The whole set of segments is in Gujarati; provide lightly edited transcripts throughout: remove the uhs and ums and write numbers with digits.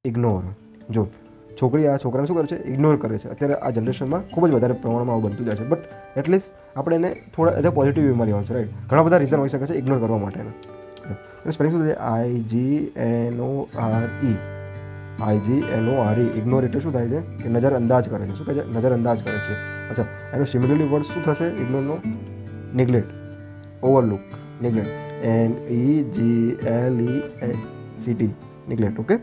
ઇગ્નોર. જો છોકરી આ છોકરાને શું કરે છે, ઇગ્નોર કરે છે. અત્યારે આ જનરેશનમાં ખૂબ જ વધારે પ્રમાણમાં આવું બનતું જાય છે. બટ એટલીસ્ટ આપણે એને થોડા એઝ અ પોઝિટિવ વેમાં લેવાનું છે, રાઈટ. ઘણા બધા રીઝન હોઈ શકે છે ઇગ્નોર કરવા માટેના. સ્પેલિંગ શું છે? IGNORE. IGNORE. ઇગ્નોર એટલે શું થાય છે કે નજરઅંદાજ કરે છે. શું કહે છે? નજરઅંદાજ કરે છે. અચ્છા, એનો સિમિલરલી વર્ડ શું થશે ઇગ્નોરનો? Neglect, overlook, neglect. NEGLECT, neglect. Okay,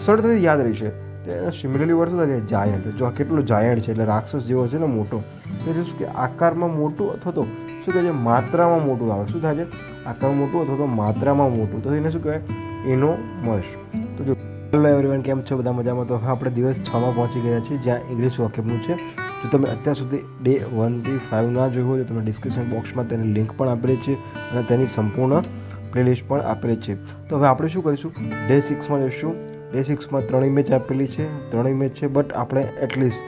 સરળતાથી યાદ રહેશે. તો એનો સિમિલરલી વર્ડ શું થાય છે? જાયન્ટ. જો આ કેટલો જાયન્ટ છે એટલે રાક્ષસ જેવો છે ને, મોટો. તો એટલે શું કે આકારમાં મોટું અથવા તો શું કહે છે, માત્રામાં મોટું આવે. શું થાય છે? આકારમાં મોટું અથવા તો માત્રામાં મોટું. તો એને શું કહેવાય? ઇનોમસ. તો જો હેલો એવરીવન, કેમ છો? બધા મજામાં? તો આપણે દિવસ 6માં પહોંચી ગયા છીએ, જ્યાં ઇંગ્લિશ વોકેબનું છે. જો તમે અત્યાર સુધી ડે 1 થી 5 ના જોયું હોય તો તમે ડિસ્ક્રિપ્શન બોક્સમાં તેની લિંક પણ આપેલી છે અને તેની સંપૂર્ણ પ્લેલિસ્ટ પણ આપેલી છે. તો હવે આપણે શું કરીશું? ડે 6માં જઈશું. ડે 6માં 3 ઇમેજ આપેલી છે, 3 ઇમેજ છે. બટ આપણે એટલીસ્ટ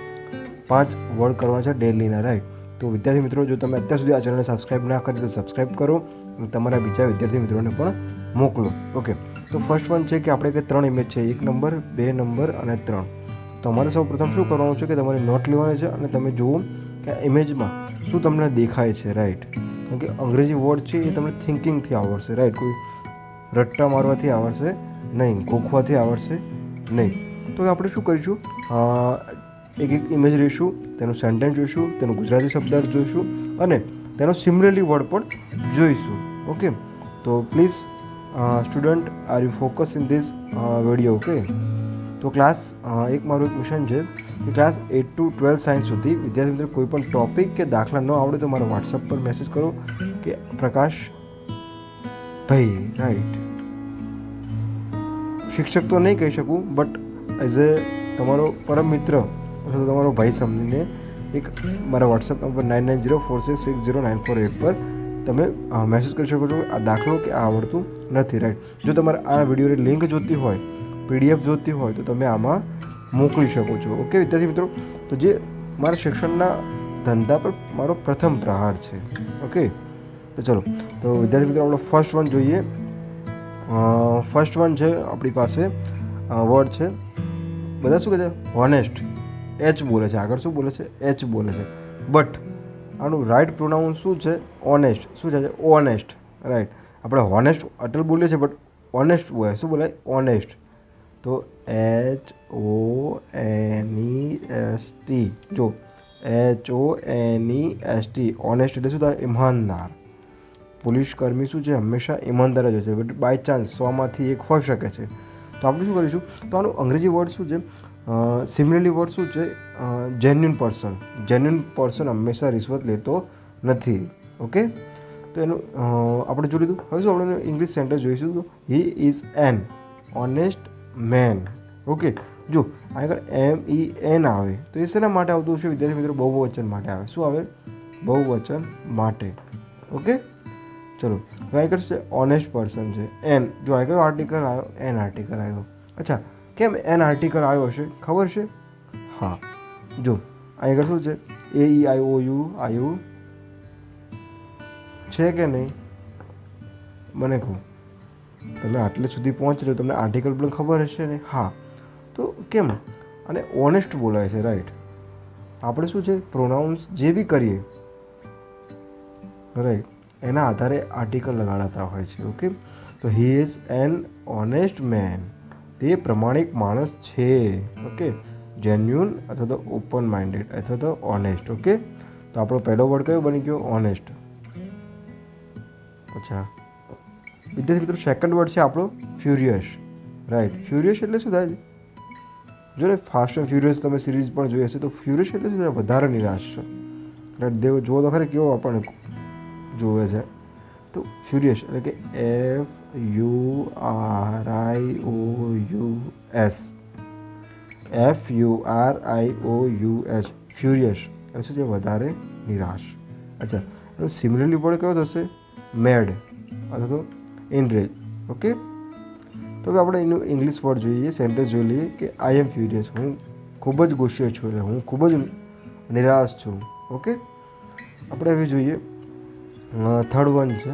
5 વર્ડ કરવા છે ડેલીના, રાઈટ. તો વિદ્યાર્થી મિત્રો, જો તમે અત્યાર સુધી આ ચેનલને સબસ્ક્રાઈબ ના કરી તો સબસ્ક્રાઈબ કરો અને તમારા બીજા વિદ્યાર્થી મિત્રોને પણ મોકલો. ઓકે, તો ફર્સ્ટ વન છે કે આપણે કે 3 ઇમેજ છે, 1 નંબર, 2 નંબર અને 3. તમારે સૌ પ્રથમ શું કરવાનું છે કે તમારી નોટ લેવાની છે અને તમે જુઓ કે આ ઇમેજમાં શું તમને દેખાય છે, રાઈટ. કેમ કે અંગ્રેજી વર્ડ છે એ તમને થિંકિંગથી આવડશે, રાઈટ. કોઈ રટ્ટા મારવાથી આવડશે નહીં, ગોખવાથી આવડશે નહીં. તો આપણે શું કરીશું? એક ઇમેજ લઈશું, તેનું સેન્ટેન્સ જોઈશું, તેનું ગુજરાતી શબ્દાર્થ જોઈશું અને તેનો સિમિલરલી વર્ડ પણ જોઈશું. ઓકે, તો please student, are you focus in this video? Okay, તો ક્લાસ એક મારું એક મિશન છે કે ક્લાસ 8 to 12 સાયન્સ સુધી વિદ્યાર્થી મિત્રો કોઈ પણ ટૉપિક કે દાખલા ન આવડે તો મારો વોટ્સઅપ પર મેસેજ કરો કે પ્રકાશ ભાઈ, રાઈટ. શિક્ષક તો નહીં કહી શકું, બટ એઝ એ તમારો પરમ મિત્ર અથવા તો તમારો ભાઈ સમજીને એક મારા વોટ્સઅપ નંબર 9904660948 પર તમે મેસેજ કરી શકો છો. આ દાખલો કે આ આવડતું નથી, રાઈટ. જો તમારે આ વિડીયોની લિંક જોતી હોય, PDF જોતી હોય તો તમે આમાં મોકલી શકો છો. ઓકે વિદ્યાર્થી મિત્રો, તો જે મારા શિક્ષણના ધંધા પર મારો પ્રથમ પ્રહાર છે. ઓકે, તો ચલો. તો વિદ્યાર્થી મિત્રો, આપણો ફર્સ્ટ વન જોઈએ. ફર્સ્ટ વન છે આપણી પાસે વર્ડ છે, બધા શું કહે છે? હોનેસ્ટ. H બોલે છે આગળ. શું બોલે છે? H બોલે છે. બટ આનું રાઇટ પ્રોનાઉન્સ શું છે? ઓનેસ્ટ. શું છે? Honest, right. આપણે હોનેસ્ટ અટલ બોલીએ છીએ, બટ ઓનેસ્ટ બોલાય. શું બોલાય? ઓનેસ્ટ. તો HONEST. જો HONEST, ઓનેસ્ટ એટલે શું થાય? ઈમાનદાર. પોલીસ કર્મી શું છે? હંમેશા ઈમાનદાર જ હોય છે. બટ બાય ચાન્સ 100માંથી 1 હોઈ શકે છે. તો આપણે શું કરીશું? તો આનું અંગ્રેજી વર્ડ શું છે? સિમિલરલી વર્ડ શું છે? Genuine person. જેન્યુન પર્સન હંમેશા રિશ્વત લેતો નથી. ઓકે, તો એનું આપણે જોઈ લીધું. હવે શું આપણે ઇંગ્લિશ સેન્ટેન્સ જોઈશું? તો he is an honest man. Okay, જો આગળ MEN આવે તો એ શેના માટે આવતું હશે વિદ્યાર્થી મિત્રો? બહુવચન માટે આવે. શું આવે? બહુવચન માટે. ઓકે, ચલો. હવે આગળ શું છે? ઓનેસ્ટ પર્સન છે. એન. જો આગળ આર્ટિકલ આવ્યો, એન આર્ટિકલ આવ્યો. અચ્છા, કેમ એન આર્ટિકલ આવ્યો હશે? ખબર છે? હા, જો આગળ શું છે? AEIOU આવ્યું છે કે નહીં? મને કહો. તમે આટલે સુધી પહોંચી તમને આર્ટિકલ પણ ખબર હશે ને? હા, તો કેમ? અને ઓનેસ્ટ બોલાય છે, રાઈટ. આપણે શું છે? પ્રોનાઉન્સ જે બી કરીએ, રાઈટ, એના આધારે આર્ટિકલ લગાડાતા હોય છે. ઓકે, તો he is an honest man. તે પ્રમાણિક માણસ છે. ઓકે, જેન્યુન અથવા તો ઓપન માઇન્ડેડ અથવા તો ઓનેસ્ટ. ઓકે, તો આપણો પહેલો વર્ડ કયો બની ગયો? ઓનેસ્ટ. અચ્છા વિદ્યાર્થી મિત્રો, સેકન્ડ વર્ડ છે આપણો ફ્યુરિયસ, રાઈટ. ફ્યુરિયસ એટલે શું થાય? જો ને ફાસ્ટ એન્ડ ફ્યુરિયસ તમે સિરીઝ પણ જોઈ હશે તો ફ્યુરિયસ એટલે શું થાય? વધારે નિરાશ છે, રાઈટ. દેવ જુઓ તો ખરે કેવો આપણને જોવે છે. તો ફ્યુરિયસ એટલે કે FURIOUS. ફ્યુરિયસ એટલે શું છે? વધારે નિરાશ. અચ્છા, એનો સિમિલરલી વર્ડ કયો થશે? મેડ અથવા તો ઇનરેજ. ઓકે, તો હવે આપણે એનું ઇંગ્લિશ વર્ડ જોઈએ, સેન્ટેન્સ જોઈ લઈએ કે આઈ એમ ફ્યુરિયસ. હું ખૂબ જ ગુસ્સે છું, એટલે હું ખૂબ જ નિરાશ છું. ઓકે, આપણે હવે જોઈએ થર્ડ વન છે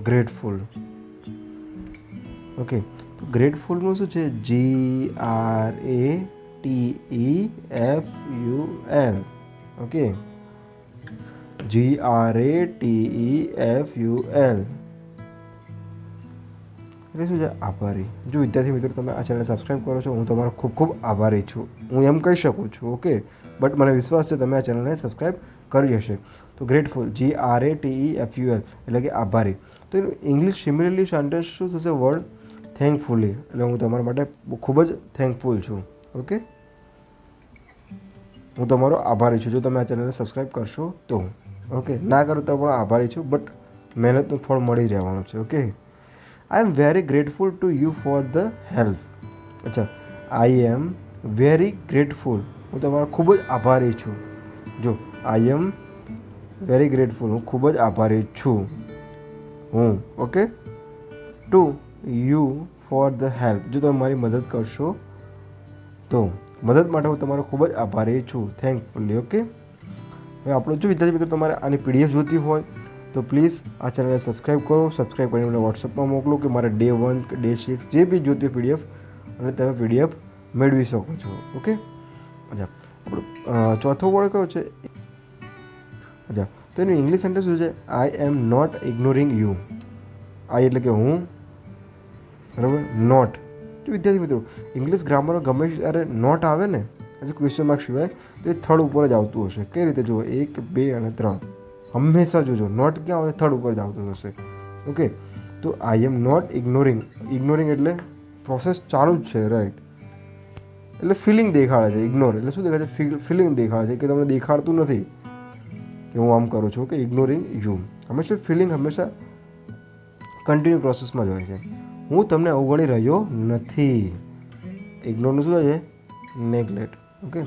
ગ્રેટફુલ. ઓકે, તો તો ગ્રેટફુલનું શું છે? GRATEFUL. ઓકે, GRATEFUL એટલે શું છે? આભારી. જો વિદ્યાર્થી મિત્રો તમે આ ચેનલ સબસ્ક્રાઈબ કરો છો, હું તમારો ખૂબ ખૂબ આભારી છું. હું એમ કહી શકું છું. ઓકે, બટ મને વિશ્વાસ છે તમે આ ચેનલને સબસ્ક્રાઈબ કરી હશે. તો ગ્રેટફુલ, GRATEFUL એટલે કે આભારી. તો એનું ઇંગ્લિશ સિમિલરલી સેન્ટેન્સ શું થશે? Word thankfully. એટલે હું તમારા માટે ખૂબ જ થેન્કફુલ છું. ઓકે, હું તમારો આભારી છું જો તમે આ ચેનલને સબસ્ક્રાઈબ કરશો તો. ઓકે, ના કરો તો પણ આભારી છું, બટ મહેનતનું ફળ મળી રહેવાનું છે. Okay, I am very grateful to you for the help. અચ્છા, આઈ એમ વેરી ગ્રેટફુલ, હું તમારો ખૂબ જ આભારી છું. જો આઈ એમ વેરી ગ્રેટફુલ, હું ખૂબ જ આભારી છું હું. Okay, to you for the help, જો તમે મારી મદદ કરશો તો. મદદ માટે હું તમારો ખૂબ જ આભારી છું, થેન્કફુલી. ઓકે, હવે આપણો જો વિદ્યાર્થી મિત્રો તમારે આની PDF જોતી હોય તો પ્લીઝ આ ચેનલને સબસ્ક્રાઈબ કરો. સબસ્ક્રાઈબ કરીને મને વોટ્સઅપમાં મોકલો કે મારે Day 1 કે Day 6 જે બી જોતી PDF, અને તમે PDF મેળવી શકો છો. ઓકે, અચ્છા, આપણો ચોથો વર્ડ કયો છે? અચ્છા, તો એનું ઇંગ્લિશ સેન્ટેન્સ શું છે? આઈ એમ નોટ ઇગ્નોરિંગ યુ. આઈ એટલે કે હું, બરાબર, નોટ. જો વિદ્યાર્થી મિત્રો ઇંગ્લિશ ગ્રામરમાં ગમે ત્યારે નોટ આવે ને, હજી ક્વેશ્ચન માર્ક સિવાય, તો એ થર્ડ ઉપર જ આવતું હશે. કઈ રીતે? જુઓ, 1, 2 અને 3 હંમેશા જોજો નોટ ક્યાં આવે? થર્ડ ઉપર જ આવતું હશે. ઓકે, તો આઈ એમ નોટ ઇગ્નોરિંગ. ઇગ્નોરિંગ એટલે પ્રોસેસ ચાલુ જ છે, રાઈટ? એટલે ફિલિંગ દેખાડે છે. ઇગ્નોર એટલે શું દેખાડે છે? ફિલિંગ દેખાડે છે કે તમને દેખાડતું નથી કે હું આમ કરું છું. કે ઇગ્નોરિંગ યુ, હંમેશા ફિલિંગ હંમેશા કન્ટિન્યુ પ્રોસેસમાં જ હોય છે. હું તમને અવગણી રહ્યો નથી. ઇગ્નોરનું શું થાય છે? નેગ્લેક્ટ. ઓકે,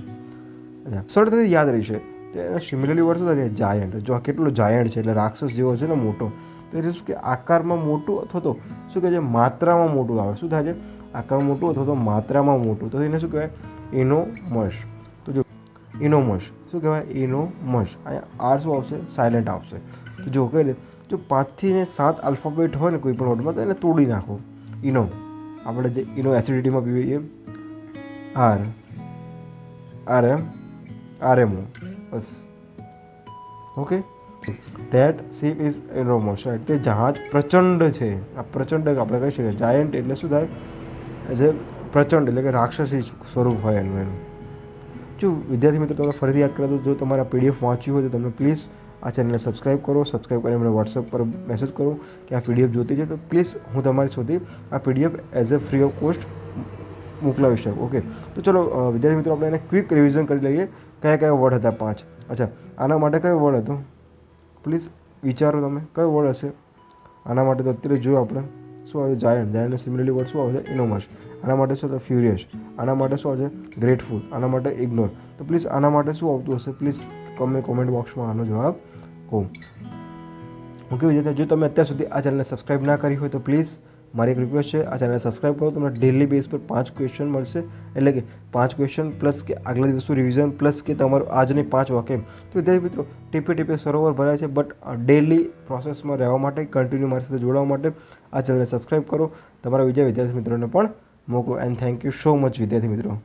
સરળતાથી યાદ રહેશે. તો એના સિમિલરલી વર્ડ શું થાય છે? જાયન્ટ. જો આ કેટલો જાયન્ટ છે એટલે રાક્ષસ જેવો છે ને, મોટો. તો એટલે શું કે આકારમાં મોટું અથવા તો શું કહે છે? માત્રામાં મોટું આવે. શું થાય છે? આકારમાં મોટું અથવા તો માત્રામાં મોટું. તો એને શું કહેવાય? ઇનોમસ. તો જો ઇનોમસ શું કહેવાય? ઇનોમસ. અહીંયા આર શું આવશે? સાયલેન્ટ આવશે. તો જો કહી દે, જો 5 થી 7 આલ્ફાબેટ હોય ને કોઈ પણ વર્ડમાં, તો એને તોડી નાખો. ઇનો, આપણે જે ઇનો એસિડિટીમાં પીવીએ, આર, RM, RMO, બસ. Okay, that ship is enormous, right? તે જહાજ પ્રચંડ છે. આ પ્રચંડ આપણે કહી શકીએ. જાયન્ટ એટલે શું થાય? એઝ એ પ્રચંડ એટલે કે રાક્ષસી સ્વરૂપ હોય એનું. જો વિદ્યાર્થી મિત્રો તમે ફરીથી યાદ કરો, તો જો તમારે આ PDF વાંચ્યું હોય તો તમે પ્લીઝ આ ચેનલને સબસ્ક્રાઈબ કરો. સબસ્ક્રાઈબ કરીને મને વોટ્સઅપ પર મેસેજ કરો કે આ PDF જોતી છે, તો પ્લીઝ હું તમારી સુધી આ PDF as a free of cost મોકલાવી શકું. ઓકે, તો ચલો વિદ્યાર્થી મિત્રો આપણે એને ક્વિક રિવિઝન કરી લઈએ. કયા કયા વર્ડ હતા? 5. અચ્છા, આના માટે કયો વર્ડ હતો? પ્લીઝ વિચારો તમે, કયો વર્ડ હશે આના માટે? તો અત્યારે જોયું આપણે શું આવે? જાયન્ટ. જાયન્ટને સિમિલરલી વર્ડ શું આવશે? ઇનોમસ. આના માટે શું હતું? ફ્યુરિયસ. આના માટે શું આવશે? ગ્રેટફુલ. આના માટે ઇગ્નોર. તો પ્લીઝ આના માટે શું આવતું હશે? પ્લીઝ કોમેન્ટ બોક્સમાં આનો જવાબ કહો. ઓકે વિદ્યાર્થીઓ, જો તમે અત્યાર સુધી આ ચેનલને સબસ્ક્રાઈબ ના કરી હોય તો પ્લીઝ મારી એક રિક્વેસ્ટ છે, આ ચેનલને સબસ્ક્રાઈબ કરો. તમને ડેલી બેઝ પર 5 ક્વેશ્ચન મળશે. એટલે કે 5 ક્વેશ્ચન પ્લસ કે આગલા દિવસનું રિવિઝન પ્લસ કે તમારું આજની 5 વાક્ય. તો વિદ્યાર્થી મિત્રો ટીપે ટીપે સરોવર ભરાય છે, બટ ડેલી પ્રોસેસમાં રહેવા માટે, કન્ટિન્યુ મારી સાથે જોડાવા માટે આ ચેનલને સબસ્ક્રાઈબ કરો. તમારા બીજા વિદ્યાર્થી મિત્રોને પણ મોકલો. And thank you so much વિદ્યાર્થી મિત્રો.